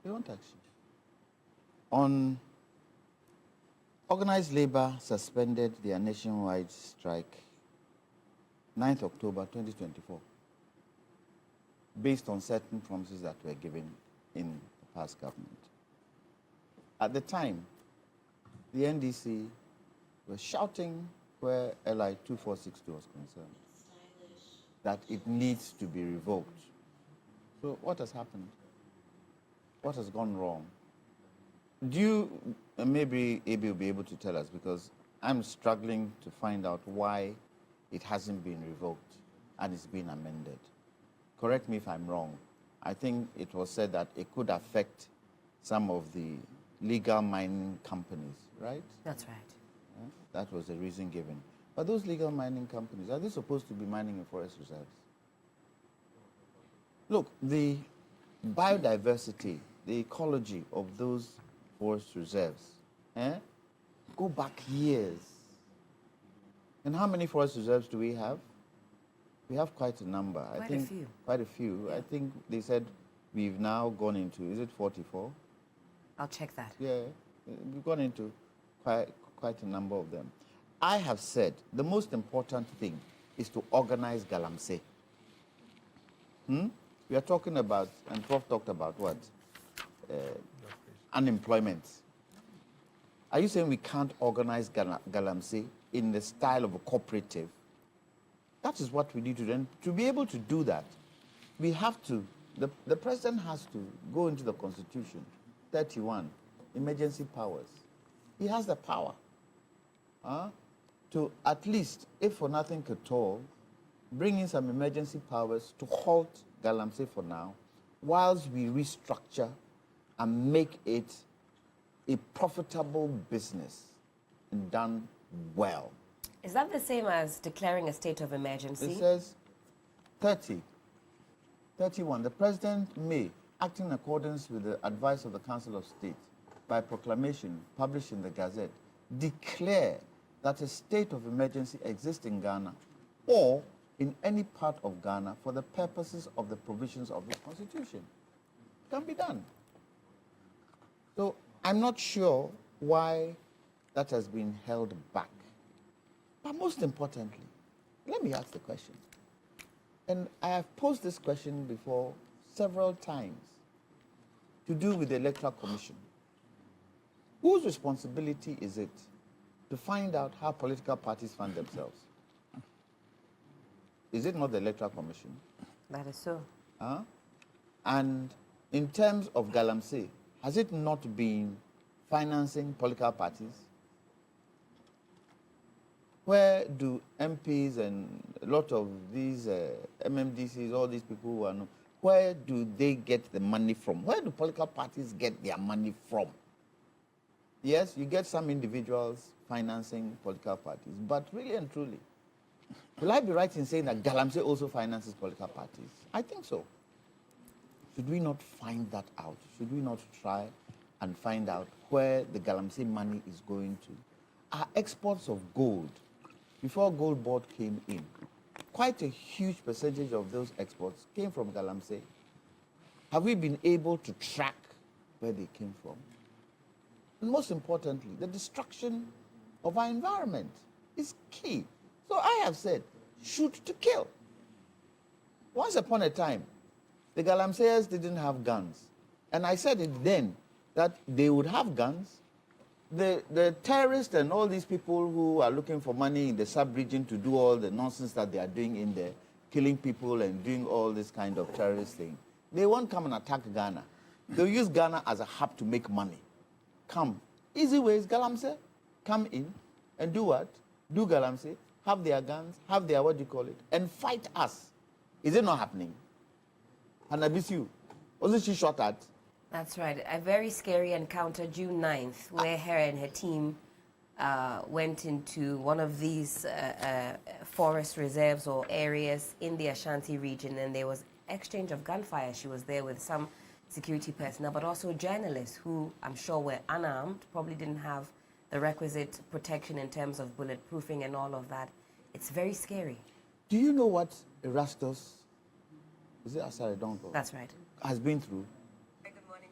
They want action. On organized labor suspended their nationwide strike 9th October 2024 based on certain promises that were given in the past government. At the time, the NDC was shouting where LI 2462 was concerned, that it needs to be revoked. So what has happened? What has gone wrong? Do you, maybe Abi will be able to tell us, because I'm struggling to find out why it hasn't been revoked and it's been amended. Correct me if I'm wrong. I think it was said that it could affect some of the legal mining companies, right? That's right. Yeah, that was the reason given. But those legal mining companies, are they supposed to be mining in forest reserves? Look, the biodiversity, the ecology of those forest reserves, go back years. And how many forest reserves do we have? We have quite a number. Quite a few. Quite a few. Yeah. I think they said we've now gone into, is it 44? I'll check that. Yeah, we've gone into quite a number of them. I have said the most important thing is to organize Galamsey. We are talking about, and Prof talked about what? Unemployment. Are you saying we can't organize Galamsey in the style of a cooperative? That is what we need to do. And to be able to do that, we have to, the president has to go into the Constitution, 31, emergency powers. He has the power to at least, if for nothing at all, bring in some emergency powers to halt Galamsey for now, whilst we restructure and make it a profitable business and done well. Is that the same as declaring a state of emergency? It says 31. The President may, acting in accordance with the advice of the Council of State, by proclamation published in the Gazette, declare that a state of emergency exists in Ghana or in any part of Ghana for the purposes of the provisions of the Constitution. It can be done. So I'm not sure why that has been held back. But most importantly, let me ask the question. And I have posed this question before several times to do with the Electoral Commission. Whose responsibility is it to find out how political parties fund themselves? Is it not the Electoral Commission? That is so. And in terms of Galamsey, has it not been financing political parties? Where do MPs and a lot of these MMDCs, all these people who are known, where do they get the money from? Where do political parties get their money from? Yes, you get some individuals financing political parties, but really and truly, will I be right in saying that Galamsey also finances political parties? I think so. Should we not find that out? Should we not try and find out where the Galamsey money is going to? Our exports of gold, before Gold Board came in, quite a huge percentage of those exports came from Galamsey. Have we been able to track where they came from? And most importantly, the destruction of our environment is key. So I have said, shoot to kill. Once upon a time, the Galamseyers didn't have guns. And I said it then, that they would have guns. The terrorists and all these people who are looking for money in the sub-region to do all the nonsense that they are doing in there, killing people and doing all this kind of terrorist thing, they won't come and attack Ghana. They'll use Ghana as a hub to make money. Come. Easy ways, Galamsey, come in and do what? Do Galamsey, have their guns, have their, what do you call it, and fight us. Is it not happening? Hanabisu, wasn't she shot at? That's right. A very scary encounter June 9th, where her and her team went into one of these forest reserves or areas in the Ashanti region, and there was exchange of gunfire. She was there with some security personnel, but also journalists who I'm sure were unarmed, probably didn't have the requisite protection in terms of bulletproofing and all of that. It's very scary. Do you know what Erastus, is it Asare Donko? That's right. Has been through? Good morning.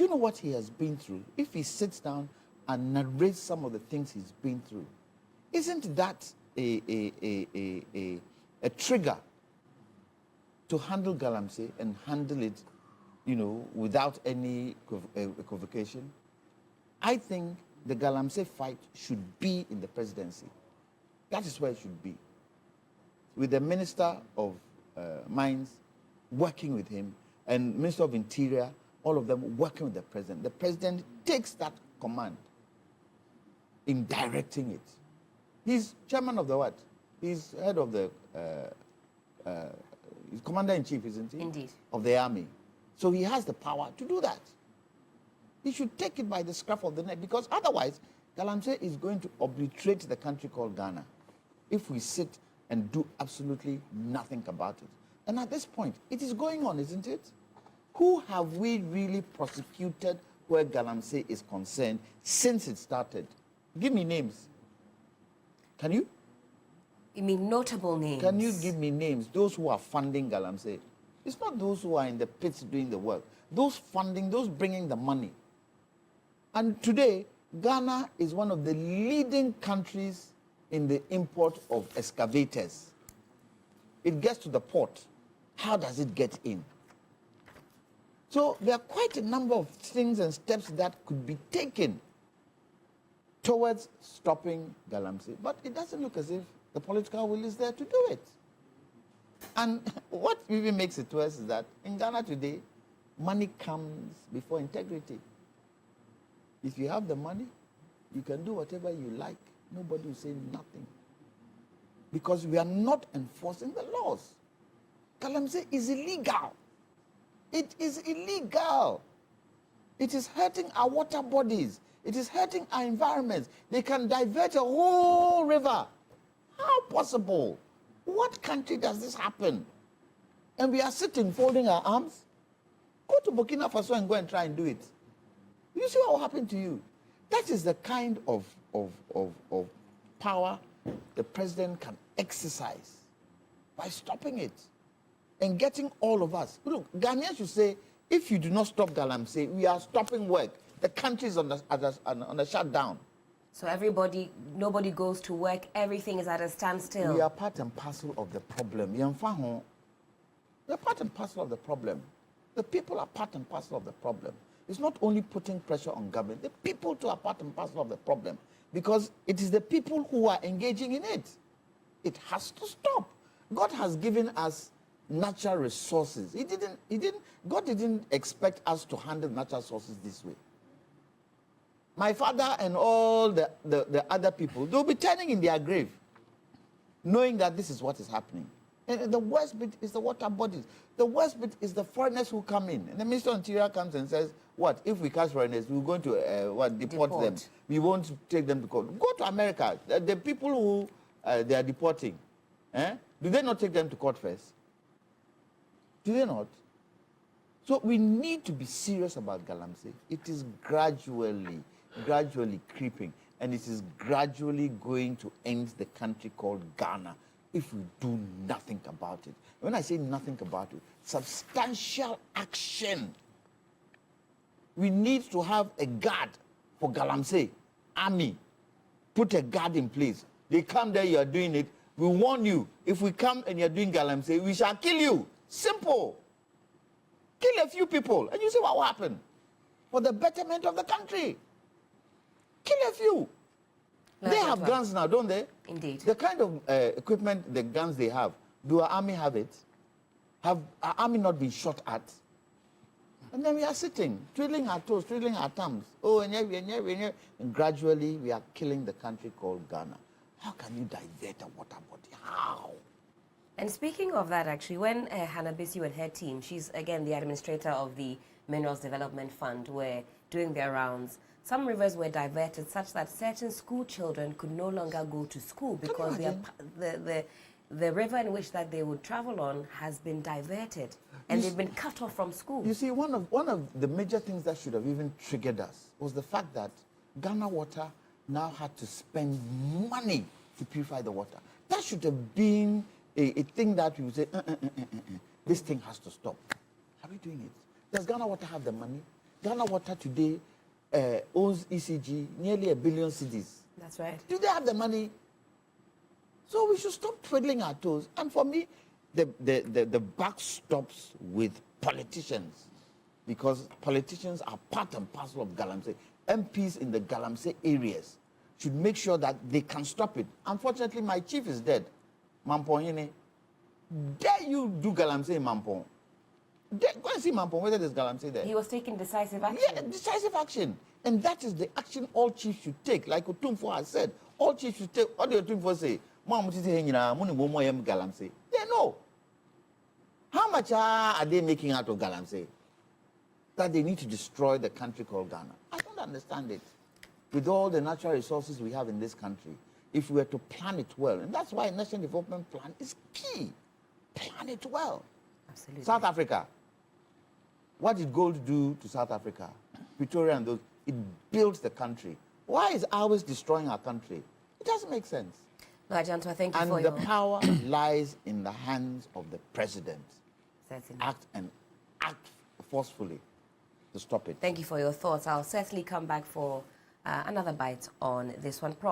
you know what he has been through? If he sits down and narrates some of the things he's been through, isn't that a trigger to handle Galamsey and handle it, you know, without any equivocation? I think the Galamsey fight should be in the presidency. That is where it should be. With the Minister of Mines working with him and Minister of Interior, all of them working with the president. The president takes that command in directing it. He's chairman of the what? He's head of the, he's commander-in-chief, isn't he? Indeed. Of the army. So he has the power to do that. He should take it by the scruff of the neck, because otherwise, Galamsey is going to obliterate the country called Ghana if we sit and do absolutely nothing about it. And at this point, it is going on, isn't it? Who have we really prosecuted where Galamsey is concerned since it started? Give me names. Can you? You mean notable names? Can you give me names? Those who are funding Galamsey. It's not those who are in the pits doing the work. Those funding, those bringing the money. And today, Ghana is one of the leading countries in the import of excavators. It gets to the port. How does it get in? So there are quite a number of things and steps that could be taken towards stopping Galamsey. But it doesn't look as if the political will is there to do it. And what even makes it worse is that in Ghana today, money comes before integrity. If you have the money, you can do whatever you like. Nobody will say nothing. Because we are not enforcing the laws. Galamsey is illegal. It is illegal. It is hurting our water bodies. It is hurting our environments. They can divert a whole river. How possible? What country does this happen? And we are sitting folding our arms? Go to Burkina Faso and go and try and do it. You see what will happen to you? That is the kind of power the president can exercise by stopping it and getting all of us. Look, Ghanaians should say, if you do not stop Galamsey, we are stopping work. The country is on the shutdown. So nobody goes to work, everything is at a standstill. We are part and parcel of the problem. We are part and parcel of the problem. The people are part and parcel of the problem. It's not only putting pressure on government, the people too are part and parcel of the problem, because it is the people who are engaging in it. It has to stop. God has given us natural resources. God didn't expect us to handle natural resources this way. My father and all the other people, they'll be turning in their grave, knowing that this is what is happening. And the worst bit is the water bodies. The worst bit is the foreigners who come in. And the Minister of Interior comes and says, what, if we catch foreigners, we're going to deport them. We won't take them to court. Go to America. The people who they are deporting, do they not take them to court first? Do they not? So we need to be serious about Galamsey. It is gradually creeping, and it is gradually going to end the country called Ghana if we do nothing about it. When I say nothing about it, substantial action. We need to have a guard for Galamsey, army. Put a guard in place. They come there, you are doing it. We warn you, if we come and you're doing Galamsey, we shall kill you. Simple. Kill a few people, and you see what will happen. For the betterment of the country. Kill a few. They have guns now, don't they? Indeed. The kind of equipment, the guns they have, do our army have it? Have our army not been shot at? And then we are sitting, twiddling our toes, twiddling our thumbs. Oh, and gradually we are killing the country called Ghana. How can you divert a water body? How? And speaking of that, actually, when Hannah Bissue and her team, she's again the administrator of the Minerals Development Fund, were doing their rounds, some rivers were diverted such that certain school children could no longer go to school because the river in which that they would travel on has been diverted, and they've been cut off from school. You see, one of the major things that should have even triggered us was the fact that Ghana Water now had to spend money to purify the water. That should have been a thing that we would say, this thing has to stop. Are we doing it? Does Ghana Water have the money? Ghana Water today owns ECG nearly 1 billion cedis. That's right. Do they have the money? So we should stop twiddling our toes. And for me, the buck stops with politicians, because politicians are part and parcel of Galamsey. MPs in the Galamsey areas should make sure that they can stop it. Unfortunately, my chief is dead. Mampong, dare you do Galamsey in Mampong? Go and see Mampong, whether there's Galamsey there. He was taking decisive action. Yeah, decisive action. And that is the action all chiefs should take. Like Otumfo has said, all chiefs should take. What do Otumfo say? They know. How much are they making out of Galamsey? That they need to destroy the country called Ghana. I don't understand it. With all the natural resources we have in this country, if we were to plan it well, and that's why National Development Plan is key. Plan it well. Absolutely. South Africa. What did gold do to South Africa? Pretoria and those. It built the country. Why is ours destroying our country? It doesn't make sense. No, Jantuah, thank you And for the your... power lies in the hands of the president. Certainly. Act forcefully to stop it. Thank you for your thoughts. I'll certainly come back for another bite on this one, Prof.